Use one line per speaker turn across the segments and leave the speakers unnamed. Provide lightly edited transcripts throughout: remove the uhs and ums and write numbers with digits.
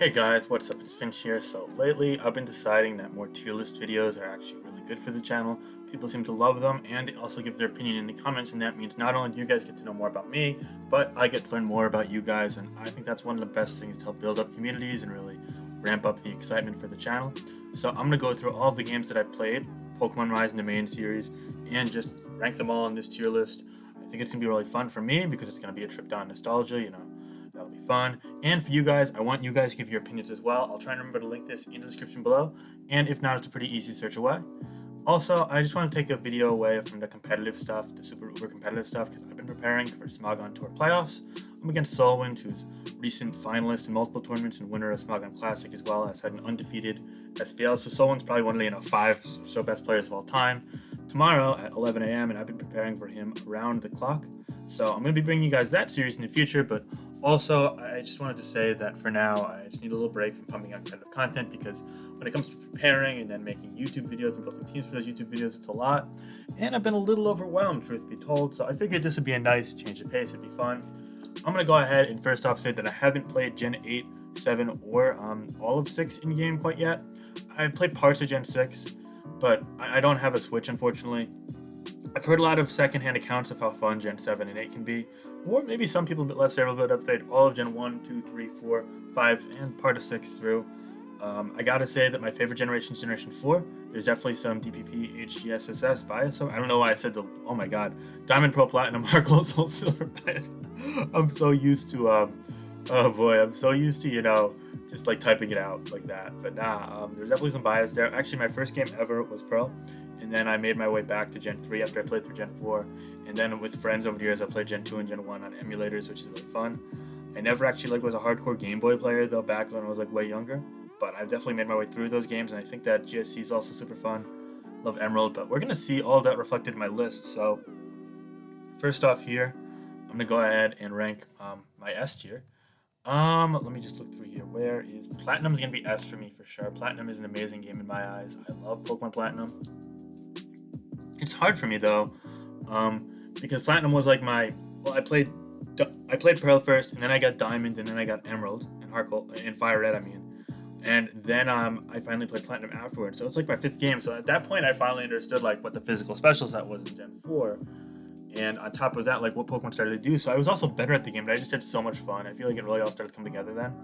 Hey guys, what's up? It's Finch here. So lately I've been deciding that more tier list videos are actually really good for the channel. People seem to love them and they also give their opinion in the comments, and that means not only do you guys get to know more about me, but I get to learn more about you guys, and I think that's one of the best things to help build up communities and really ramp up the excitement for the channel. So I'm going to go through all of the games that I've played, Pokemon Rise in the main series, and just rank them all in this tier list. I think it's going to be really fun for me because it's going to be a trip down nostalgia. That'll be fun. And for you guys, I want you guys to give your opinions as well. I'll try and remember to link this in the description below. And if not, it's a pretty easy search away. Also, I just want to take a video away from the competitive stuff, the super uber competitive stuff, because I've been preparing for Smogon Tour playoffs. I'm against Solwind, who's recent finalist in multiple tournaments and winner of Smogon Classic, as well as had an undefeated SPL. So Solwind's probably one of the 5 or so best players of all time. Tomorrow at 11 a.m. and I've been preparing for him around the clock. So I'm going to be bringing you guys that series in the future, but also I just wanted to say that for now I just need a little break from pumping out competitive content, because when it comes to preparing and then making YouTube videos and building teams for those YouTube videos, it's a lot, and I've been a little overwhelmed, truth be told. So I figured this would be a nice change of pace. It'd be fun. I'm going to go ahead and first off say that I haven't played Gen 8, 7, or all of 6 in game quite yet. I played parts of Gen 6, but I don't have a Switch, unfortunately. I've heard a lot of secondhand accounts of how fun Gen 7 and 8 can be, or maybe some people a bit less favorable, but I've played all of Gen 1, 2, 3, 4, 5, and part of 6 through. I gotta say that my favorite generation is Generation 4. There's definitely some DPP, HGSSS bias. So I don't know why I said oh my god, Diamond, Pearl, Platinum, Heart Gold, Soul Silver bias. I'm so used to, I'm so used to, just like typing it out like that. But nah, there's definitely some bias there. Actually, my first game ever was Pearl, and then I made my way back to Gen 3 after I played through Gen 4, and then with friends over the years I played Gen 2 and Gen 1 on emulators, which is really fun. I never actually was a hardcore Game Boy player though, back when I was way younger, but I've definitely made my way through those games, and I think that GSC is also super fun. Love Emerald, but we're gonna see all that reflected in my list. So first off here, I'm gonna go ahead and rank my S tier. Let me just look through here. Where is Platinum's gonna be S for me for sure. Platinum is an amazing game in my eyes. I love Pokemon Platinum. It's hard for me though, because Platinum was I played Pearl first, and then I got Diamond, and then I got Emerald and Heart Gold and Fire Red. And then I finally played Platinum afterwards. So it's my 5th game. So at that point, I finally understood what the physical special set was in Gen 4. And on top of that, what Pokemon started to do. So I was also better at the game, but I just had so much fun. I feel like it really all started to come together then.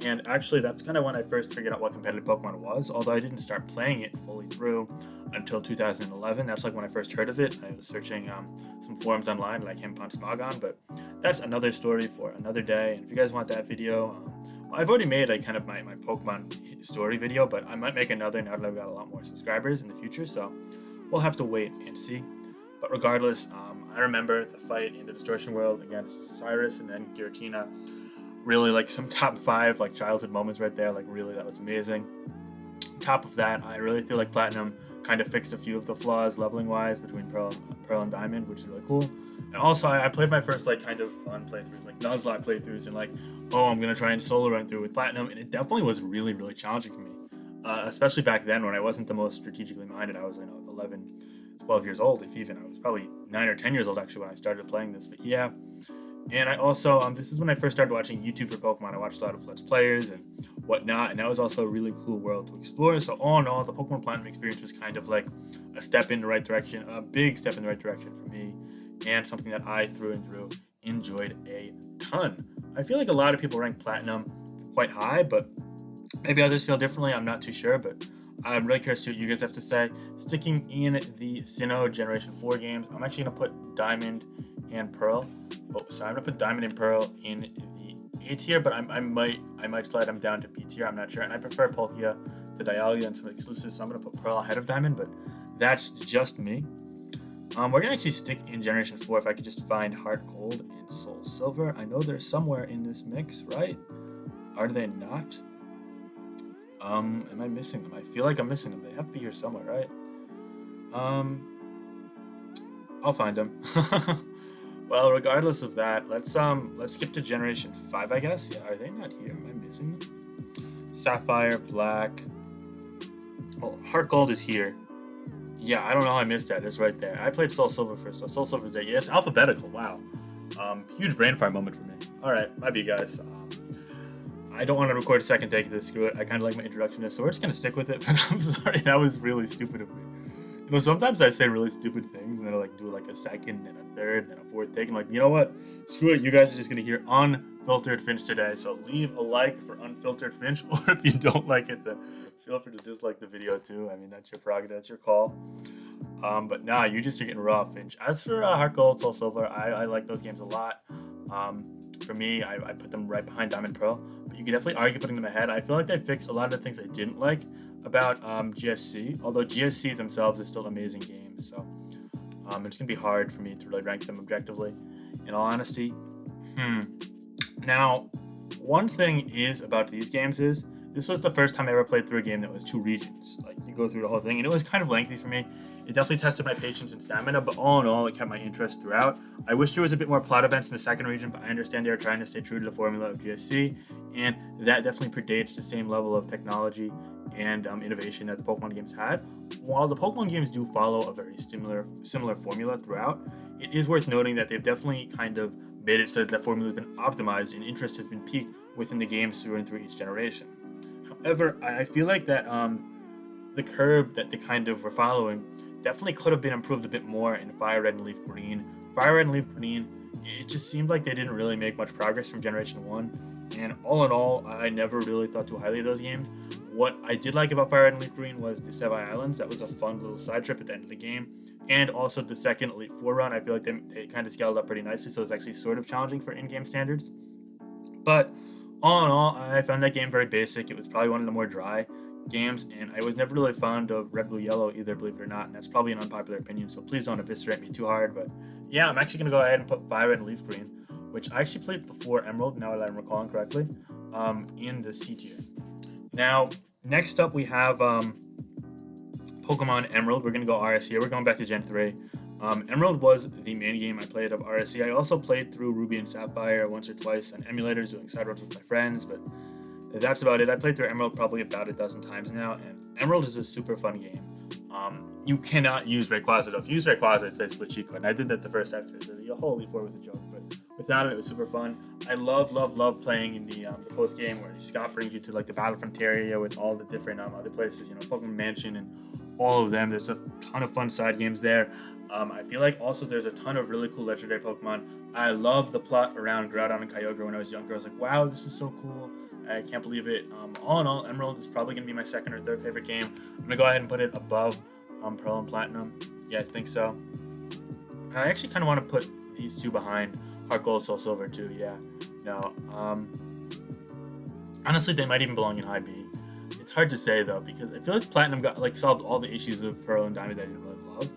And actually, that's kind of when I first figured out what competitive Pokemon was, although I didn't start playing it fully through until 2011. That's when I first heard of it. I was searching some forums online, and I came upon Smogon, but that's another story for another day. And if you guys want that video, I've already made my Pokemon story video, but I might make another now that I've got a lot more subscribers in the future, so we'll have to wait and see. But regardless, I remember the fight in the Distortion World against Cyrus and then Giratina. Really some top 5 childhood moments right there. Really, that was amazing. On top of that, I really feel like Platinum kind of fixed a few of the flaws leveling wise between Pearl and Diamond, which is really cool. And also, I played my first kind of fun playthroughs, Nuzlocke playthroughs, and I'm gonna try and solo run through with Platinum, and it definitely was really, really challenging for me, especially back then when I wasn't the most strategically minded. I was 11, 12 years old, if even. I was probably 9 or 10 years old actually when I started playing this. But yeah. And I also, this is when I first started watching YouTube for Pokemon. I watched a lot of Let's Players and whatnot, and that was also a really cool world to explore. So all in all, the Pokemon Platinum experience was kind of a step in the right direction, a big step in the right direction for me, and something that I through and through enjoyed a ton. I feel like a lot of people rank Platinum quite high, but maybe others feel differently. I'm not too sure, but I'm really curious to see what you guys have to say. Sticking in the Sinnoh Generation 4 games, I'm actually going to put Diamond and Pearl. I'm going to put Diamond and Pearl in the A tier, but I might slide them down to B tier. I'm not sure. And I prefer Palkia to Dialga and some exclusives, so I'm going to put Pearl ahead of Diamond, but that's just me. We're going to actually stick in Generation 4 if I could just find Heart Gold and Soul Silver. I know they're somewhere in this mix, right? Are they not? Am I missing them? I feel like I'm missing them. They have to be here somewhere, right? I'll find them. Well, regardless of that, let's skip to Generation 5, I guess. Yeah, are they not here? Am I missing them? Sapphire, Black. Oh, Heart Gold is here. Yeah, I don't know how I missed that. It's right there. I played Soul Silver first. So Soul Silver's there. Yeah, it's alphabetical. Wow. Huge brain fire moment for me. All right, might be, guys. I don't want to record a second take of this. Screw it. I kind of like my introduction, so we're just gonna stick with it. But I'm sorry, that was really stupid of me. Sometimes I say really stupid things, and then I like do like a second, and a third, and then a fourth take. I'm like, you know what? Screw it. You guys are just gonna hear unfiltered Finch today. So leave a like for unfiltered Finch, or if you don't like it, then feel free to dislike the video too. I mean, that's your prerogative. That's your call. But nah, you just are getting raw Finch. As for Heart Gold, Soul Silver, I like those games a lot. For me, I put them right behind Diamond Pearl, but you could definitely argue putting them ahead. I feel like they fixed a lot of the things I didn't like about GSC, although GSC themselves are still amazing games, so it's gonna be hard for me to really rank them objectively, in all honesty. Now, one thing is about these games is this was the first time I ever played through a game that was 2 regions. Like, you go through the whole thing, and it was kind of lengthy for me. It definitely tested my patience and stamina, but all in all, it kept my interest throughout. I wish there was a bit more plot events in the second region, but I understand they are trying to stay true to the formula of GSC, and that definitely predates the same level of technology and innovation that the Pokemon games had. While the Pokemon games do follow a very similar formula throughout, it is worth noting that they've definitely kind of made it so that formula has been optimized and interest has been peaked within the games through and through each generation. However, I feel like that the curve that they kind of were following definitely could have been improved a bit more in Fire Red and Leaf Green. Fire Red and Leaf Green, it just seemed like they didn't really make much progress from Generation 1. And all in all, I never really thought too highly of those games. What I did like about Fire Red and Leaf Green was the Sevi Islands. That was a fun little side trip at the end of the game. And also the second Elite Four run, I feel like they kind of scaled up pretty nicely, so it's actually sort of challenging for in-game standards. But all in all, I found that game very basic. It was probably one of the more dry games, and I was never really fond of Red, Blue, Yellow either, believe it or not, and that's probably an unpopular opinion, so please don't eviscerate me too hard. But yeah, I'm actually going to go ahead and put Fire Red and Leaf Green, which I actually played before Emerald, now that I'm recalling correctly, in the C tier. Now, next up we have Pokemon Emerald. We're going to go RSC. We're going back to Gen 3. Emerald was the main game I played of RSC. I also played through Ruby and Sapphire once or twice on emulators doing side roads with my friends, but that's about it. I played through Emerald probably about a dozen times now, and Emerald is a super fun game. You cannot use Rayquaza though. If you use Rayquaza, it's basically cheat code, and I did that the first time. The whole Elite Four was a joke, but without it, it was super fun. I love playing in the post game where Scott brings you to like the Battlefront area with all the different other places, Pokemon Mansion and all of them. There's a ton of fun side games there. I feel like also there's a ton of really cool legendary Pokemon. I love the plot around Groudon and Kyogre when I was younger. I was like, wow, this is so cool. I can't believe it. All in all, Emerald is probably going to be my second or third favorite game. I'm going to go ahead and put it above Pearl and Platinum. Yeah, I think so. I actually kind of want to put these two behind Heart Gold, Soul Silver too. Yeah. No. Honestly, they might even belong in high B. It's hard to say though, because I feel like Platinum solved all the issues of Pearl and Diamond that I didn't really love.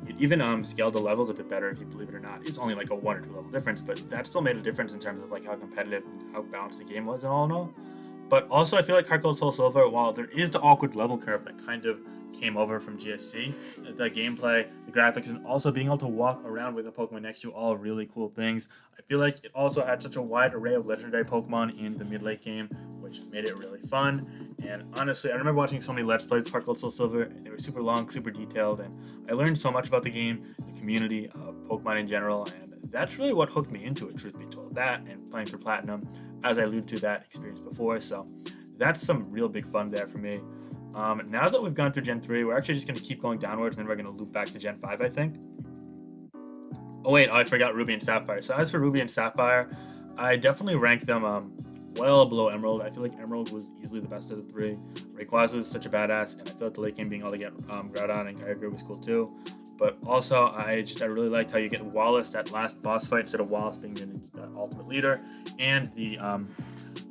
It even scaled the levels a bit better, if you believe it or not. It's only like a 1 or 2 level difference, but that still made a difference in terms of like how competitive and how balanced the game was and all in all. But also, I feel like Heart Gold, Soul Silver, while there is the awkward level curve that kind of came over from GSC, the gameplay, the graphics, and also being able to walk around with a Pokemon next to you, all really cool things. I feel like it also had such a wide array of legendary Pokemon in the mid-late game, which made it really fun. And honestly, I remember watching so many Let's Plays of Heart Gold, Soul Silver, and they were super long, super detailed, and I learned so much about the game, the community, Pokemon in general, and that's really what hooked me into it, truth be told. That and playing for Platinum, as I alluded to that experience before, so that's some real big fun there for me. Now that we've gone through Gen 3, we're actually just going to keep going downwards, and then we're going to loop back to Gen 5, I think. Oh wait, I forgot Ruby and Sapphire. So as for Ruby and Sapphire, I definitely rank them well below Emerald. I feel like Emerald was easily the best of the 3. Rayquaza is such a badass, and I feel like the late game being able to get Groudon and Kyogre was cool too. But also, I really liked how you get Wallace that last boss fight instead of Wallace being the ultimate leader, and the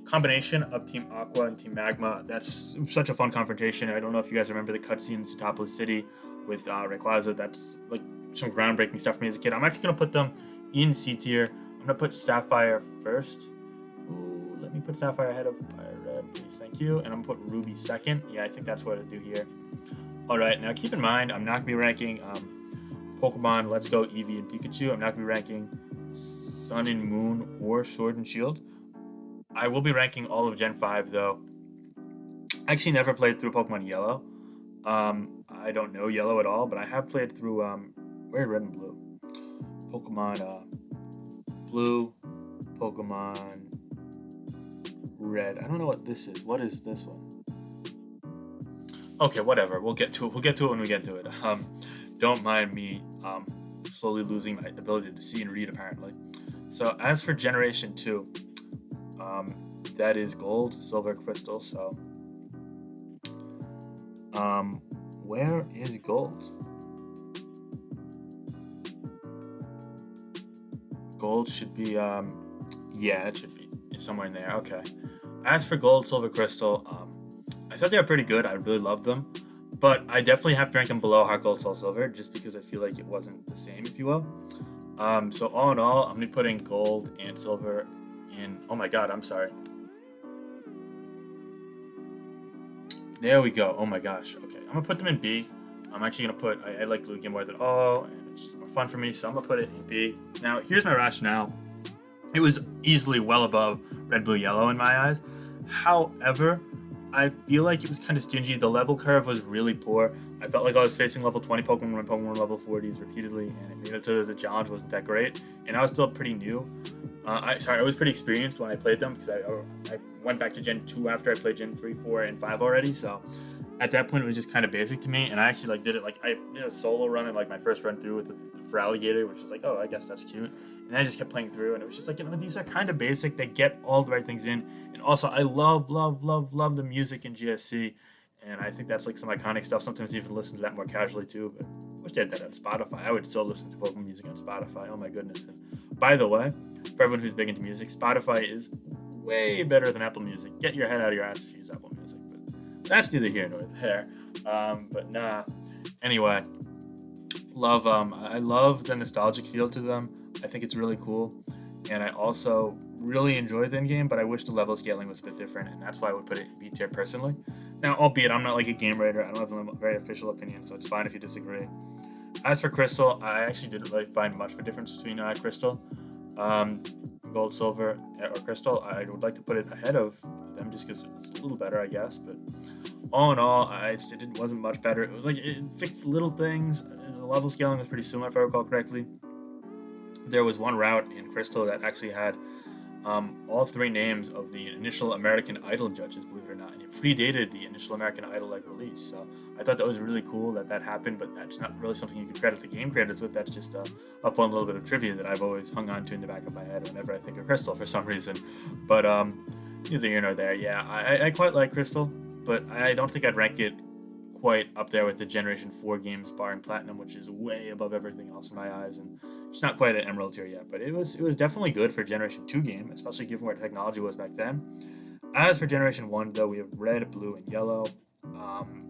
combination of Team Aqua and Team Magma. That's such a fun confrontation. I don't know if you guys remember the cutscene in Satopolis City with Rayquaza. That's like some groundbreaking stuff for me as a kid. I'm actually going to put them in C tier. I'm going to put Sapphire first. Ooh, let me put Sapphire ahead of Fire Red, please. Thank you. And I'm going to put Ruby second. Yeah, I think that's what I'll do here. Alright, now keep in mind, I'm not going to be ranking Pokemon Let's Go, Eevee, and Pikachu. I'm not going to be ranking Sun and Moon or Sword and Shield. I will be ranking all of Gen 5, though. I actually never played through Pokemon Yellow. I don't know Yellow at all, but I have played through, where's Red and Blue? Pokemon Blue, Pokemon red. I don't know what this is. What is this one? Okay, whatever. We'll get to it. We'll get to it when we get to it. Don't mind me slowly losing my ability to see and read, apparently. So as for Generation 2, that is gold, silver, crystal. So where is gold? Gold should be, yeah, it should be somewhere in there. Okay. As for gold, silver, crystal, I thought they were pretty good. I really loved them. But I definitely have to rank them below Heart Gold, Soul Silver, just because I feel like it wasn't the same, if you will. So all in all, I'm going to be putting gold and silver in... Oh my god, I'm sorry. There we go. Oh my gosh. Okay, I'm going to put them in B. I'm actually going to put... I like blue game more than O, and it's just more fun for me, so I'm going to put it in B. Now, here's my rationale. It was easily well above red, blue, yellow in my eyes. However, I feel like it was kind of stingy. The level curve was really poor. I felt like I was facing level 20 Pokemon when Pokemon were level 40s repeatedly, and it made it so the challenge wasn't that great. And I was still pretty new. I was pretty experienced when I played them because I went back to Gen 2 after I played Gen 3, 4, and 5 already. So at that point, it was just kind of basic to me. And I actually did it I did a solo run in my first run through with the Feraligatr, which was oh, I guess that's cute. And I just kept playing through, and it was just these are kind of basic. They get all the right things in. And also, I love the music in GSC. And I think that's some iconic stuff. Sometimes even listen to that more casually too. But I wish they had that on Spotify. I would still listen to Pokemon music on Spotify. Oh my goodness. And by the way, for everyone who's big into music, Spotify is way better than Apple Music. Get your head out of your ass if you use Apple Music. But that's neither here nor there. But nah. Anyway, I love the nostalgic feel to them. I think it's really cool. And I also really enjoy the in-game, but I wish the level scaling was a bit different, and that's why I would put it in B tier personally. Now, albeit I'm not a game writer, I don't have a very official opinion, so it's fine if you disagree. As for Crystal, I actually didn't really find much of a difference between Crystal, Gold, Silver, or Crystal. I would like to put it ahead of them just because it's a little better, I guess. But all in all, it wasn't much better. It was it fixed little things. The level scaling was pretty similar, if I recall correctly. There was one route in Crystal that actually had all three names of the initial American Idol judges, believe it or not, and it predated the initial American Idol release. So I thought that was really cool that happened, but that's not really something you can credit the game creators with. That's just a fun little bit of trivia that I've always hung on to in the back of my head whenever I think of Crystal for some reason. But neither here nor there. Yeah, I quite like Crystal, but I don't think I'd rank it quite up there with the Generation 4 games, barring Platinum, which is way above everything else in my eyes, and it's not quite at Emerald tier yet, but it was definitely good for Generation 2 game, especially given where technology was back then. As for Generation 1, though, we have red, blue, and yellow.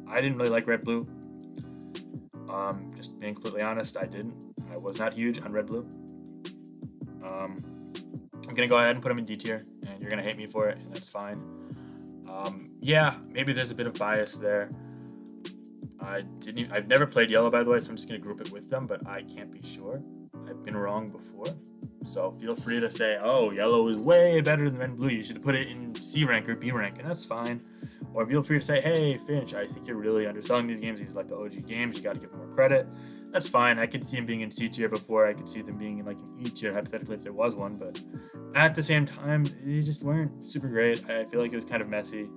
I didn't really like red, blue. Just being completely honest, I didn't. I was not huge on red, blue. I'm gonna go ahead and put them in D tier, and you're gonna hate me for it, and that's fine. Yeah, maybe there's a bit of bias there. I've never played yellow, by the way, so I'm just gonna group it with them, but I can't be sure. I've been wrong before, so feel free to say, oh, yellow is way better than red and blue, you should put it in C rank or B rank, and that's fine. Or feel free to say, hey, Finch, I think you're really underselling these games. These are the OG games, you gotta give them more credit. That's fine. I could see them being in C tier before. I could see them being in an E tier, hypothetically, if there was one, but at the same time, they just weren't super great. I feel like it was kind of messy.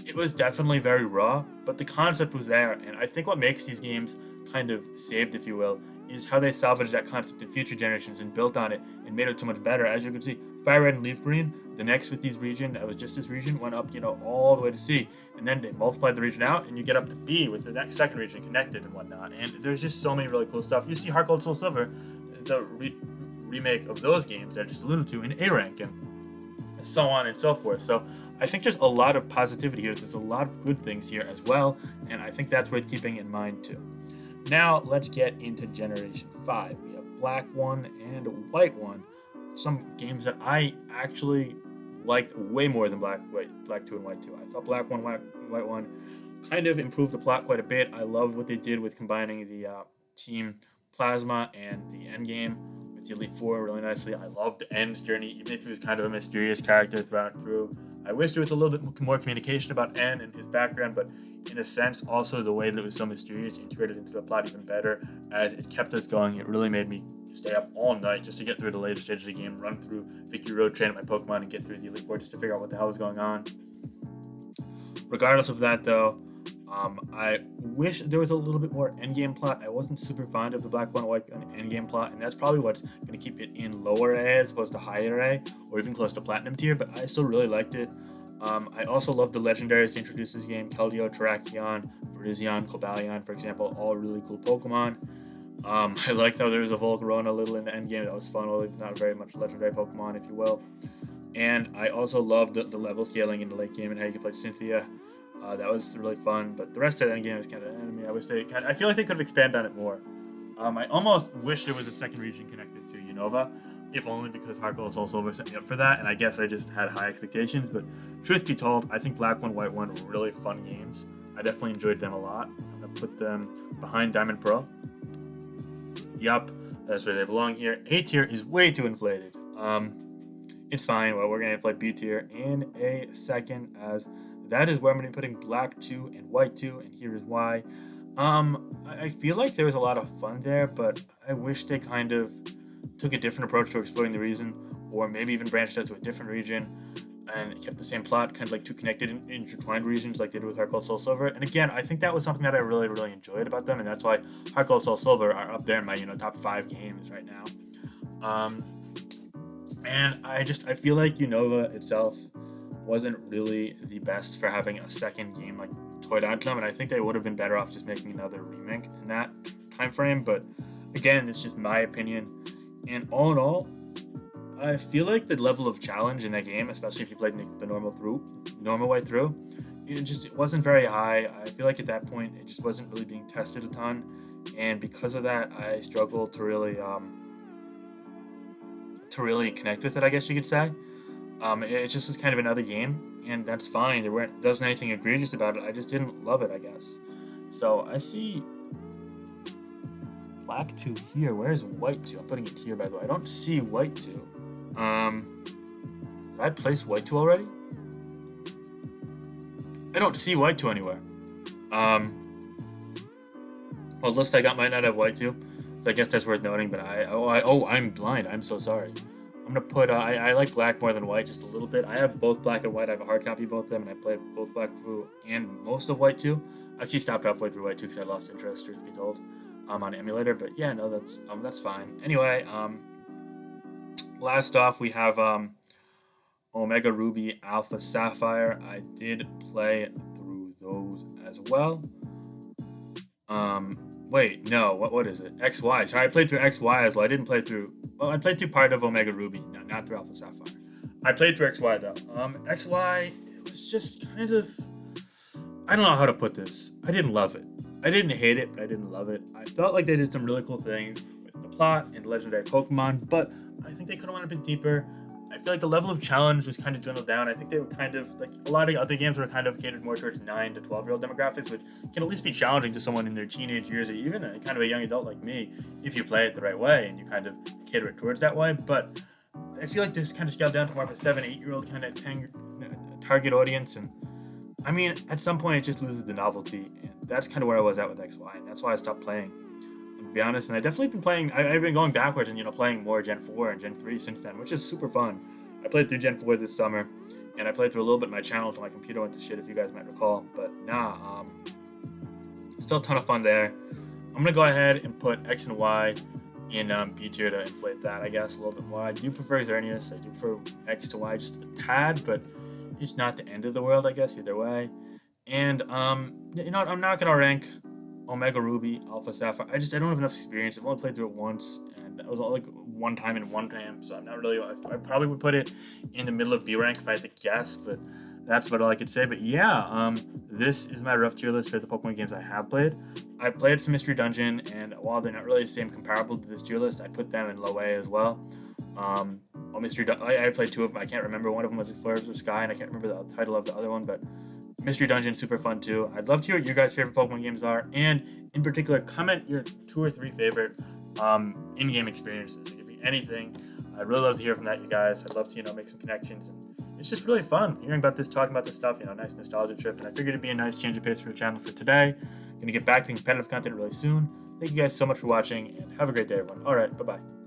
It was definitely very raw, but the concept was there, and I think what makes these games kind of saved, if you will, is how they salvaged that concept in future generations and built on it and made it so much better. As you can see, Fire Red and Leaf Green, the next 50s region that was just this region went up, all the way to C, and then they multiplied the region out, and you get up to B with the next second region connected and whatnot. And there's just so many really cool stuff. You see Heart Gold, Soul Silver, the remake of those games that I just alluded to in A rank, and so on and so forth. So I think there's a lot of positivity here. There's a lot of good things here as well, and I think that's worth keeping in mind too. Now let's get into Generation 5. We have Black 1 and White 1. Some games that I actually liked way more than Black 2 and White 2. I thought Black 1, White 1 kind of improved the plot quite a bit. I loved what they did with combining the Team Plasma and the Endgame with the Elite Four really nicely. I loved N's journey, even if he was kind of a mysterious character throughout and through. I wish there was a little bit more communication about N and his background, but in a sense, also the way that it was so mysterious integrated into the plot even better as it kept us going. It really made me stay up all night just to get through the later stages of the game, run through Victory Road, train my Pokemon, and get through the Elite Four just to figure out what the hell was going on. Regardless of that, though, I wish there was a little bit more endgame plot. I wasn't super fond of the Black 1 White endgame plot, and that's probably what's going to keep it in lower A as opposed to higher A, or even close to Platinum tier, but I still really liked it. I also love the legendaries they introduced this game. Keldeo, Terrakion, Virizion, Cobalion, for example, all really cool Pokemon. I liked how there was a Volcarona a little in the endgame. That was fun, although it's not very much legendary Pokemon, if you will. And I also loved the level scaling in the late game and how you could play Cynthia. That was really fun, but the rest of the endgame is kind of enemy. I feel like they could have expanded on it more. I almost wish there was a second region connected to Unova, if only because Heart Gold Soul Silver set me up for that, and I guess I just had high expectations. But truth be told, I think Black 1, White 1 were really fun games. I definitely enjoyed them a lot. I'm gonna put them behind Diamond Pearl. Yup, that's where they belong here. A tier is way too inflated. It's fine. Well, we're gonna inflate B tier in a second, as that is where I'm going to be putting Black 2 and White 2, and here is why. I feel like there was a lot of fun there, but I wish they kind of took a different approach to exploring the region, or maybe even branched out to a different region and kept the same plot, kind of like two connected, intertwined regions like they did with Heart Gold Soul Silver. And again, I think that was something that I really, really enjoyed about them, and that's why Heart Gold Soul Silver are up there in my top 5 games right now. And I feel like Unova itself wasn't really the best for having a second game like toyed out to them, and I think they would have been better off just making another remake in that time frame. But again, it's just my opinion. And all in all, I feel like the level of challenge in that game, especially if you played the normal way through, it wasn't very high. I feel like at that point it just wasn't really being tested a ton, and because of that, I struggled to really connect with it, I guess you could say. It just was kind of another game, and that's fine. There wasn't anything egregious about it. I just didn't love it, I guess. So I see Black 2 here. Where's White 2? I'm putting it here, by the way. I don't see White 2. Did I place White 2 already? I don't see White 2 anywhere. Well, the list I got might not have White 2, so I guess that's worth noting. But I'm blind. I'm so sorry. I'm gonna put. I like Black more than White just a little bit. I have both Black and White. I have a hard copy of both of them, and I played both Black through and most of White 2. I actually stopped halfway through White 2 because I lost interest, truth be told, on emulator. But yeah, no, that's fine. Anyway, last off we have Omega Ruby, Alpha Sapphire. I did play through those as well. Wait, no, what is it? XY. Sorry, I played through XY as well. I didn't play through. Well, I played through part of Omega Ruby, not through Alpha Sapphire. I played through XY though. XY, it was just kind of. I don't know how to put this. I didn't love it. I didn't hate it, but I didn't love it. I felt like they did some really cool things with the plot and legendary Pokemon, but I think they could have went a bit deeper. I feel like the level of challenge was kind of dwindled down. I think they were kind of like a lot of other games were kind of catered more towards 9 to 12-year-old demographics, which can at least be challenging to someone in their teenage years or even a kind of a young adult like me if you play it the right way and you kind of cater it towards that way. But I feel like this kind of scaled down to more of a 7-8-year-old kind of target audience, and I mean, at some point it just loses the novelty, and that's kind of where I was at with XY, and that's why I stopped playing. To be honest, and I definitely been playing. I've been going backwards and playing more Gen 4 and Gen 3 since then, which is super fun. I played through Gen 4 this summer, and I played through a little bit of my channel until my computer went to shit, if you guys might recall. But still a ton of fun there. I'm gonna go ahead and put X and Y in B tier to inflate that, I guess, a little bit more. I do prefer Xerneas. I do prefer X to Y just a tad, but it's not the end of the world, I guess, either way. And I'm not gonna rank Omega Ruby, Alpha Sapphire. I don't have enough experience. I've only played through it once, and it was all like one time, so I'm not really. I probably would put it in the middle of B rank if I had to guess, but that's about all I could say. But yeah, this is my rough tier list for the Pokemon games I have played. I played some Mystery Dungeon, and while they're not really the same comparable to this tier list, I put them in low A as well. I played 2 of them. I can't remember. One of them was Explorers of Sky, and I can't remember the title of the other one, but Mystery Dungeon, super fun too. I'd love to hear what your guys' favorite Pokemon games are, and in particular, comment your 2 or 3 favorite in-game experiences. It could be anything. I'd really love to hear from that, you guys. I'd love to, make some connections, and it's just really fun hearing about this, talking about this stuff. Nice nostalgia trip, and I figured it'd be a nice change of pace for the channel for today. Gonna get back to competitive content really soon. Thank you guys so much for watching, and have a great day, everyone. All right, bye-bye.